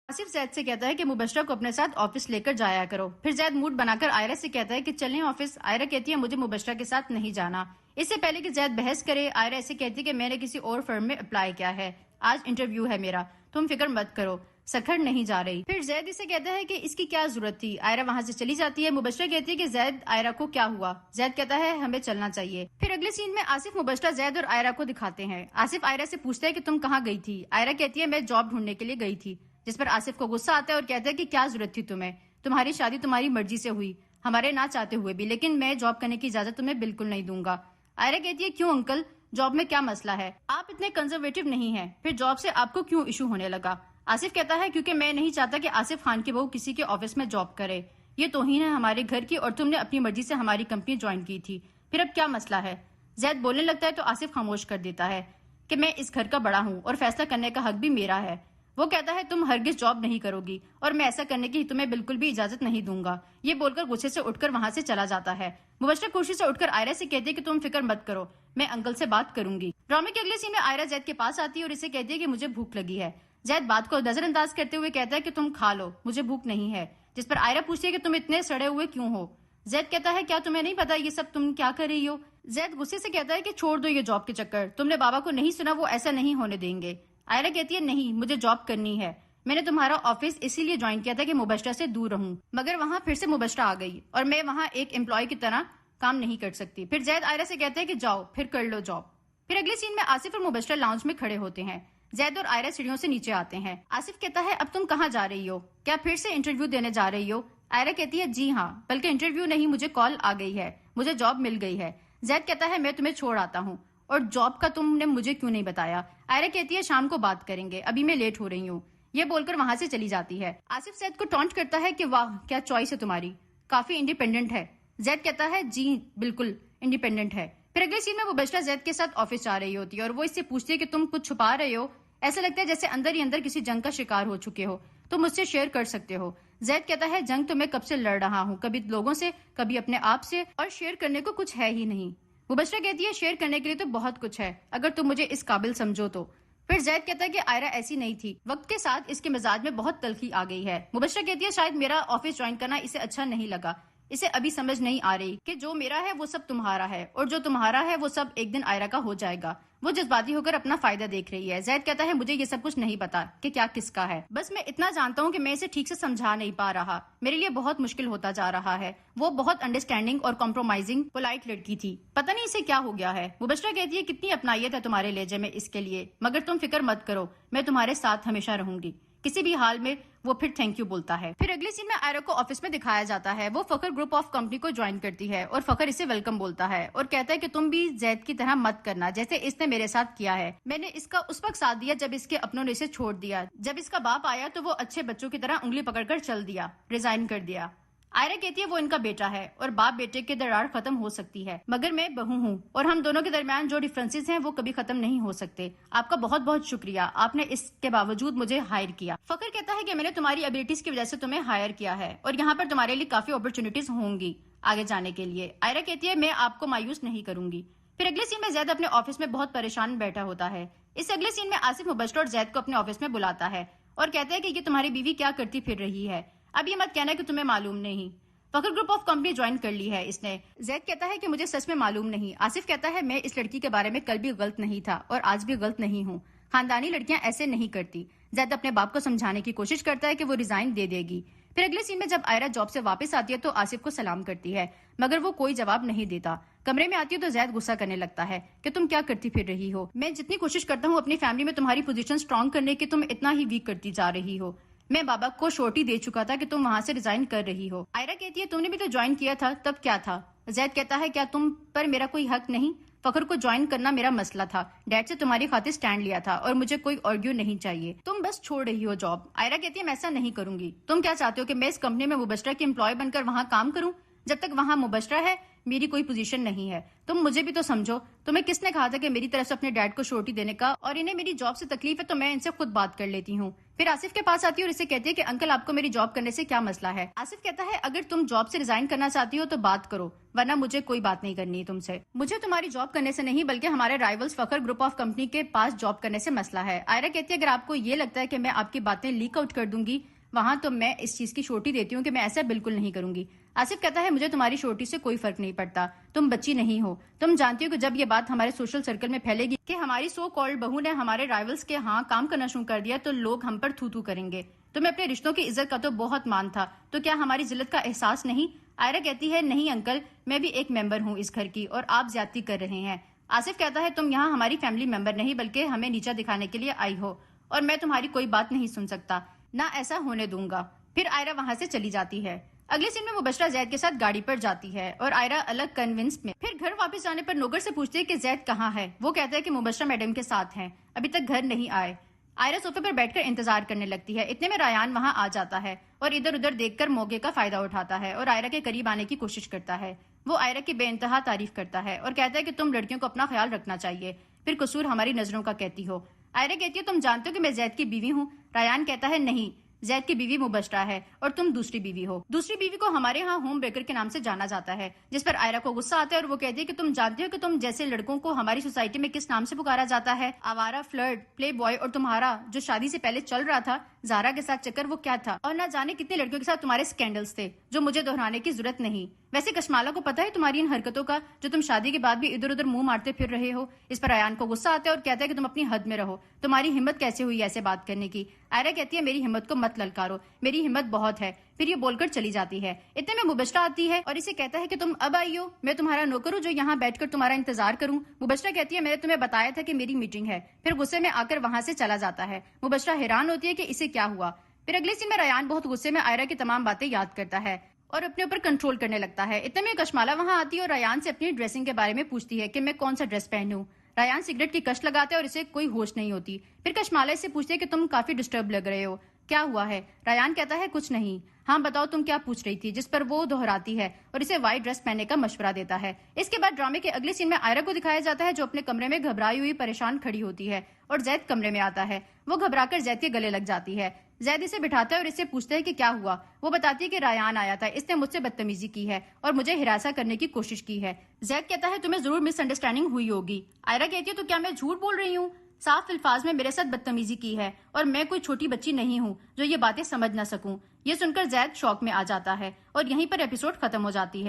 آصف زید سے کہتا ہے کہ مبشرہ کو اپنے ساتھ آفس لے کر جایا کرو. پھر زید موڈ بنا کر آئرہ سے کہتا ہے کہ چلیں آفس. آئرہ کہتی ہے مجھے مبشرہ کے ساتھ نہیں جانا. اس سے پہلے کہ زید بحث کرے آئرہ ایسے کہتی ہے کہ میں نے کسی اور فرم میں اپلائی کیا ہے, آج انٹرویو ہے میرا, تم فکر مت کرو, سکھڑ نہیں جا رہی. پھر زید اسے کہتا ہے کہ اس کی کیا ضرورت تھی. آئرہ وہاں سے چلی جاتی ہے. مبشرہ کہتی ہے کہ زید آئرہ کو کیا ہوا. زید کہتا ہے ہمیں چلنا چاہیے. پھر اگلے سین میں آصف مبشرہ زید اور آئرہ کو دکھاتے ہیں. آصف آئرہ سے پوچھتا ہے کہ تم کہاں گئی تھی. آئرہ کہتی ہے میں جاب ڈھونڈنے کے لیے گئی تھی, جس پر آصف کو غصہ آتا ہے اور کہتا ہے کہ کیا ضرورت تھی تمہیں, تمہاری شادی تمہاری مرضی سے ہوئی, ہمارے نہ چاہتے ہوئے بھی, لیکن میں جاب کرنے کی اجازت تمہیں بالکل نہیں دوں گا. آئرہ کہتی ہے کیوں انکل, جاب میں کیا مسئلہ ہے, آپ اتنے کنزرویٹو نہیں ہیں, پھر جاب سے آپ کو کیوں ایشو ہونے لگا. آصف کہتا ہے کیونکہ میں نہیں چاہتا کہ آصف خان کی بہو کسی کے آفس میں جاب کرے, یہ توہین ہے ہمارے گھر کی, اور تم نے اپنی مرضی سے ہماری کمپنی جوائن کی تھی, پھر اب کیا مسئلہ ہے. زید بولنے لگتا ہے تو آصف خاموش کر دیتا ہے کہ میں اس گھر کا بڑا ہوں اور فیصلہ کرنے کا حق بھی میرا ہے. وہ کہتا ہے تم ہرگز جاب نہیں کرو گی اور میں ایسا کرنے کی تمہیں بالکل بھی اجازت نہیں دوں گا. یہ بول کر غصے سے اٹھ کر وہاں سے چلا جاتا ہے. مبشرہ کرسی سے اٹھ کر آئرہ سے کہتی ہے کہ تم فکر مت کرو, میں انکل سے بات کروں گی. ڈرامے کے اگلے سین میں آئرہ زید کے پاس آتی ہے اور اسے کہتی ہے کہ مجھے بھوک لگی ہے. زید بات کو نظر انداز کرتے ہوئے کہتا ہے کہ تم کھا لو, مجھے بھوک نہیں ہے, جس پر آئرہ پوچھتی ہے کہ تم اتنے سڑے ہوئے کیوں ہو. زید کہتا ہے کیا تمہیں نہیں پتا یہ سب تم کیا کر رہی ہو. زید غصے سے کہتا ہے کہ چھوڑ دو یہ جاب کے چکر, تم نے بابا کو نہیں سنا, وہ ایسا نہیں ہونے دیں گے. آئرہ کہتی ہے نہیں, مجھے جاب کرنی ہے, میں نے تمہارا آفس اسی لیے جوائن کیا تھا کہ مبشرہ سے دور رہوں, مگر وہاں پھر سے مبشرہ آ گئی اور میں وہاں ایک امپلائی کی طرح کام نہیں کر سکتی. پھر زید آئرہ سے کہتا ہے کہ جاؤ پھر کر لو جاب. پھر اگلے سین میں آصف اور مبشرہ لاؤنج میں کھڑے ہوتے ہیں. زید اور آئرہ سیڑھیوں سے نیچے آتے ہیں. آصف کہتا ہے اب تم کہاں جا رہی ہو, کیا پھر سے انٹرویو دینے جا رہی ہو. آئرہ کہتی ہے جی ہاں, بلکہ انٹرویو نہیں, مجھے کال آ گئی ہے, مجھے جاب مل گئی ہے. زید کہتا ہے میں تمہیں چھوڑ آتا ہوں, اور جاب کا تم نے مجھے کیوں نہیں بتایا. آئرہ کہتی ہے شام کو بات کریں گے, ابھی میں لیٹ ہو رہی ہوں. یہ بول کر وہاں سے چلی جاتی ہے. آصف زید کو ٹونٹ کرتا ہے کہ واہ کیا چوائس ہے تمہاری, کافی انڈیپینڈنٹ ہے. زید کہتا ہے جی بالکل انڈیپینڈنٹ ہے. پھر اگلے سین میں مبشرہ زید کے ساتھ آفس جا رہی ہوتی ہے اور وہ اس سے پوچھتی ہے کہ تم کچھ چھپا رہے ہو, ایسا لگتا ہے جیسے اندر ہی اندر کسی جنگ کا شکار ہو چکے ہو, تم مجھ سے شیئر کر سکتے ہو. زید کہتا ہے جنگ تو میں کب سے لڑ رہا ہوں, کبھی لوگوں سے کبھی اپنے آپ سے, اور شیئر کرنے کو کچھ ہے ہی نہیں. مبشرہ کہتی ہے شیئر کرنے کے لیے تو بہت کچھ ہے اگر تم مجھے اس قابل سمجھو تو. پھر زید کہتا ہے کہ آئرہ ایسی نہیں تھی, وقت کے ساتھ اس کے مزاج میں بہت تلخی آ گئی ہے. مبشرہ کہتی ہے شاید میرا آفس جوائن کرنا اسے اچھا نہیں لگا, اسے ابھی سمجھ نہیں آ رہی کہ جو میرا ہے وہ سب تمہارا ہے, اور جو تمہارا ہے وہ سب ایک دن آئرہ کا ہو جائے گا. وہ جذباتی ہو کر اپنا فائدہ دیکھ رہی ہے. زید کہتا ہے مجھے یہ سب کچھ نہیں پتا کہ کیا کس کا ہے, بس میں اتنا جانتا ہوں کہ میں اسے ٹھیک سے سمجھا نہیں پا رہا, میرے لیے بہت مشکل ہوتا جا رہا ہے. وہ بہت انڈرسٹینڈنگ اور کمپرومائزنگ پولائٹ لڑکی تھی, پتہ نہیں اسے کیا ہو گیا ہے. مبشرہ کہتی ہے کتنی اپنائیت ہے تمہارے لہجے میں اس کے لیے, مگر تم فکر مت کرو, میں تمہارے ساتھ ہمیشہ رہوں گی کسی بھی حال میں. وہ پھر تھینک یو بولتا ہے. پھر اگلی سین میں آئرہ کو آفس میں دکھایا جاتا ہے. وہ فخر گروپ آف کمپنی کو جوائن کرتی ہے اور فخر اسے ویلکم بولتا ہے اور کہتا ہے کہ تم بھی زید کی طرح مت کرنا جیسے اس نے میرے ساتھ کیا ہے. میں نے اس کا اس وقت ساتھ دیا جب اس کے اپنوں نے اسے چھوڑ دیا, جب اس کا باپ آیا تو وہ اچھے بچوں کی طرح انگلی پکڑ کر چل دیا, ریزائن کر دیا. آئرہ کہتی ہے وہ ان کا بیٹا ہے اور باپ بیٹے کے درار ختم ہو سکتی ہے, مگر میں بہو ہوں اور ہم دونوں کے درمیان جو ڈفرینسز ہیں وہ کبھی ختم نہیں ہو سکتے. آپ کا بہت بہت شکریہ, آپ نے اس کے باوجود مجھے ہائر کیا. فخر کہتا ہے کہ میں نے تمہاری ابیلٹیز کی وجہ سے تمہیں ہائر کیا ہے اور یہاں پر تمہارے لیے کافی اپرچونٹیز ہوں گی آگے جانے کے لیے. آئرہ کہتی ہے میں آپ کو مایوس نہیں کروں گی. پھر اگلے سین میں زید اپنے آفس میں بہت پریشان بیٹھا ہوتا ہے. اس اگلے سین میں آصف مبشرہ اور زید کو اپنے آفس میں بلاتا ہے اور کہتا ہے کہ یہ تمہاری بیوی کیا کرتی پھر رہی ہے, اب یہ مت کہنا کہ تمہیں معلوم نہیں. فخر گروپ آف کمپنی جوائن کر لی ہے اس نے. زید کہتا ہے کہ مجھے سچ میں معلوم نہیں. آصف کہتا ہے میں اس لڑکی کے بارے میں کل بھی غلط نہیں تھا اور آج بھی غلط نہیں ہوں, خاندانی لڑکیاں ایسے نہیں کرتی. زید اپنے باپ کو سمجھانے کی کوشش کرتا ہے کہ وہ ریزائن دے دے گی. پھر اگلے سین میں جب آئرہ جاب سے واپس آتی ہے تو آصف کو سلام کرتی ہے, مگر وہ کوئی جواب نہیں دیتا. کمرے میں آتی ہے تو زید غصہ کرنے لگتا ہے کہ تم کیا کرتی پھر رہی ہو, میں جتنی کوشش کرتا ہوں اپنی فیملی میں تمہاری پوزیشن سٹرانگ کرنے کی, تم اتنا ہی ویک کرتی جا رہی ہو. میں بابا کو شورٹی دے چکا تھا کہ تم وہاں سے ریزائن کر رہی ہو. آئرہ کہتی ہے تم نے بھی تو جوائن کیا تھا, تب کیا تھا. زید کہتا ہے کیا تم پر میرا کوئی حق نہیں, فخر کو جوائن کرنا میرا مسئلہ تھا, ڈیڈ سے تمہاری خاطر سٹینڈ لیا تھا اور مجھے کوئی آرگیو نہیں چاہیے, تم بس چھوڑ رہی ہو جاب. آئرہ کہتی ہے میں ایسا نہیں کروں گی. تم کیا چاہتے ہو کہ میں اس کمپنی میں مبشرہ کی امپلائی بن کر وہاں کام کروں؟ جب تک وہاں مبشرہ ہے میری کوئی پوزیشن نہیں ہے. تم مجھے بھی تو سمجھو, تمہیں کس نے کہا تھا کہ میری طرف سے اپنے ڈیڈ کو شورٹی دینے کا, اور انہیں میری جاب سے تکلیف ہے تو میں ان سے خود بات کر لیتی ہوں. پھر آصف کے پاس آتی ہے اور اسے کہتی ہے کہ انکل آپ کو میری جاب کرنے سے کیا مسئلہ ہے. آصف کہتا ہے اگر تم جاب سے ریزائن کرنا چاہتی ہو تو بات کرو ورنہ مجھے کوئی بات نہیں کرنی تم سے. مجھے تمہاری جاب کرنے سے نہیں بلکہ ہمارے رائیولز فخر گروپ آف کمپنی کے پاس جاب کرنے سے مسئلہ ہے. آئرہ کہتی ہے اگر آپ کو یہ لگتا ہے کہ میں آپ کی باتیں لیک آؤٹ کر دوں گی وہاں تو میں اس چیز کی شورٹی دیتی ہوں کہ میں ایسا بالکل نہیں کروں گی. آصف کہتا ہے مجھے تمہاری شورٹی سے کوئی فرق نہیں پڑتا, تم بچی نہیں ہو, تم جانتی ہو کہ جب یہ بات ہمارے سوشل سرکل میں پھیلے گی کہ ہماری سو کالڈ بہو نے ہمارے رائیولز کے ہاں کام کرنا شروع کر دیا تو لوگ ہم پر تھو تھو کریں گے. تمہیں اپنے رشتوں کی عزت کا تو بہت مان تھا تو کیا ہماری ذلت کا احساس نہیں. آئرہ کہتی ہے نہیں انکل, میں بھی ایک ممبر ہوں اس گھر کی اور آپ زیادتی کر رہے ہیں. آصف کہتا ہے تم یہاں ہماری فیملی ممبر نہیں بلکہ ہمیں نیچا دکھانے کے لیے آئی ہو اور میں تمہاری کوئی بات نہیں سن سکتا, نہ ایسا ہونے دوں گا. پھر آئرہ وہاں سے چلی جاتی ہے. اگلے سین میں مبشرہ زید کے ساتھ گاڑی پر جاتی ہے اور آئرہ الگ کنونس میں. پھر گھر واپس جانے پر نوکر سے پوچھتی ہے کہ زید کہاں ہے. وہ کہتا ہے کہ مبشرہ میڈم کے ساتھ ہیں, ابھی تک گھر نہیں آئے. آئرہ صوفے پر بیٹھ کر انتظار کرنے لگتی ہے. اتنے میں ریان وہاں آ جاتا ہے اور ادھر ادھر دیکھ کر موقع کا فائدہ اٹھاتا ہے اور آئرہ کے قریب آنے کی کوشش کرتا ہے. وہ آئرہ کی بے انتہا تعریف کرتا ہے اور کہتا ہے کہ تم لڑکیوں کو اپنا خیال رکھنا چاہیے, پھر قصور ہماری نظروں کا کہتی ہو. آئرہ کہتی ہے تم جانتے ہو کہ میں زید کی بیوی ہوں. ریان کہتا ہے نہیں, زید کی بیوی مبشرہ ہے اور تم دوسری بیوی ہو. دوسری بیوی کو ہمارے ہاں ہوم بریکر کے نام سے جانا جاتا ہے, جس پر آئرہ کو غصہ آتا ہے اور وہ کہتی ہے کہ تم جانتے ہو کہ تم جیسے لڑکوں کو ہماری سوسائٹی میں کس نام سے پکارا جاتا ہے, آوارہ, فلرٹ, پلے بوائے, اور تمہارا جو شادی سے پہلے چل رہا تھا زارا کے ساتھ چکر وہ کیا تھا, اور نہ جانے کتنے لڑکیوں کے ساتھ تمہارے سکینڈلز تھے جو مجھے دہرانے کی ضرورت نہیں. ویسے کشمالہ کو پتا ہے تمہاری ان حرکتوں کا جو تم شادی کے بعد بھی ادھر ادھر منہ مارتے پھر رہے ہو. اس پر ریان کو غصہ آتا ہے اور کہتا ہے کہ تم اپنی حد میں رہو, تمہاری ہمت کیسے ہوئی ایسے بات کرنے کی. آئرہ کہتی ہے میری ہمت کو مت للکارو, میری ہمت بہت ہے. پھر یہ بول کر چلی جاتی ہے. اتنے میں مبشرہ آتی ہے اور اسے کہتا ہے کہ تم اب آئی ہو, میں تمہارا نوکر ہوں جو یہاں بیٹھ کر تمہارا انتظار کروں. مبشرہ کہتی ہے میں نے تمہیں بتایا تھا کہ میری میٹنگ ہے. پھر غصے میں آ کر وہاں سے چلا جاتا ہے. مبشرہ حیران ہوتی ہے کہ اسے کیا ہوا. پھر اگلے سین میں ریان بہت غصے میں آئرہ کی تمام باتیں یاد کرتا ہے اور اپنے اوپر کنٹرول کرنے لگتا ہے. اتنے میں کشمالہ وہاں آتی ہے اور ریان سے اپنی ڈریسنگ کے بارے میں پوچھتی ہے کہ میں کون سا ڈریس پہنوں. ریان سگریٹ کی کش لگاتا ہے اور اسے کوئی ہوش نہیں ہوتی. پھر کشمالہ سے پوچھتے ہے کہ تم کافی ڈسٹرب لگ رہے ہو, کیا ہوا ہے. ریان کہتا ہے کچھ نہیں. ہاں بتاؤ تم کیا پوچھ رہی تھی, جس پر وہ دہراتی ہے اور اسے وائٹ ڈریس پہننے کا مشورہ دیتا ہے. اس کے بعد ڈرامے کے اگلے سین میں آئرہ کو دکھایا جاتا ہے جو اپنے کمرے میں گھبرائی ہوئی پریشان کھڑی ہوتی ہے اور زید کمرے میں آتا ہے. وہ گھبرا کر زید کے گلے لگ جاتی ہے. زید اسے بٹھاتا ہے اور اسے پوچھتا ہے کہ کیا ہوا. وہ بتاتی ہے کہ ریان آیا تھا, اس نے مجھ سے بدتمیزی کی ہے اور مجھے ہراساں کرنے کی کوشش کی ہے. زید کہتا ہے تمہیں ضرور مس انڈرسٹینڈنگ ہوئی ہوگی. آئرہ کہتی ہے تو کیا میں جھوٹ بول رہی ہوں, صاف الفاظ میں میرے ساتھ بدتمیزی کی ہے اور میں کوئی چھوٹی بچی نہیں ہوں جو یہ باتیں سمجھ نہ سکوں. یہ سن کر زید شوق میں آ جاتا ہے اور یہیں پر ایپیسوڈ ختم ہو جاتی ہے.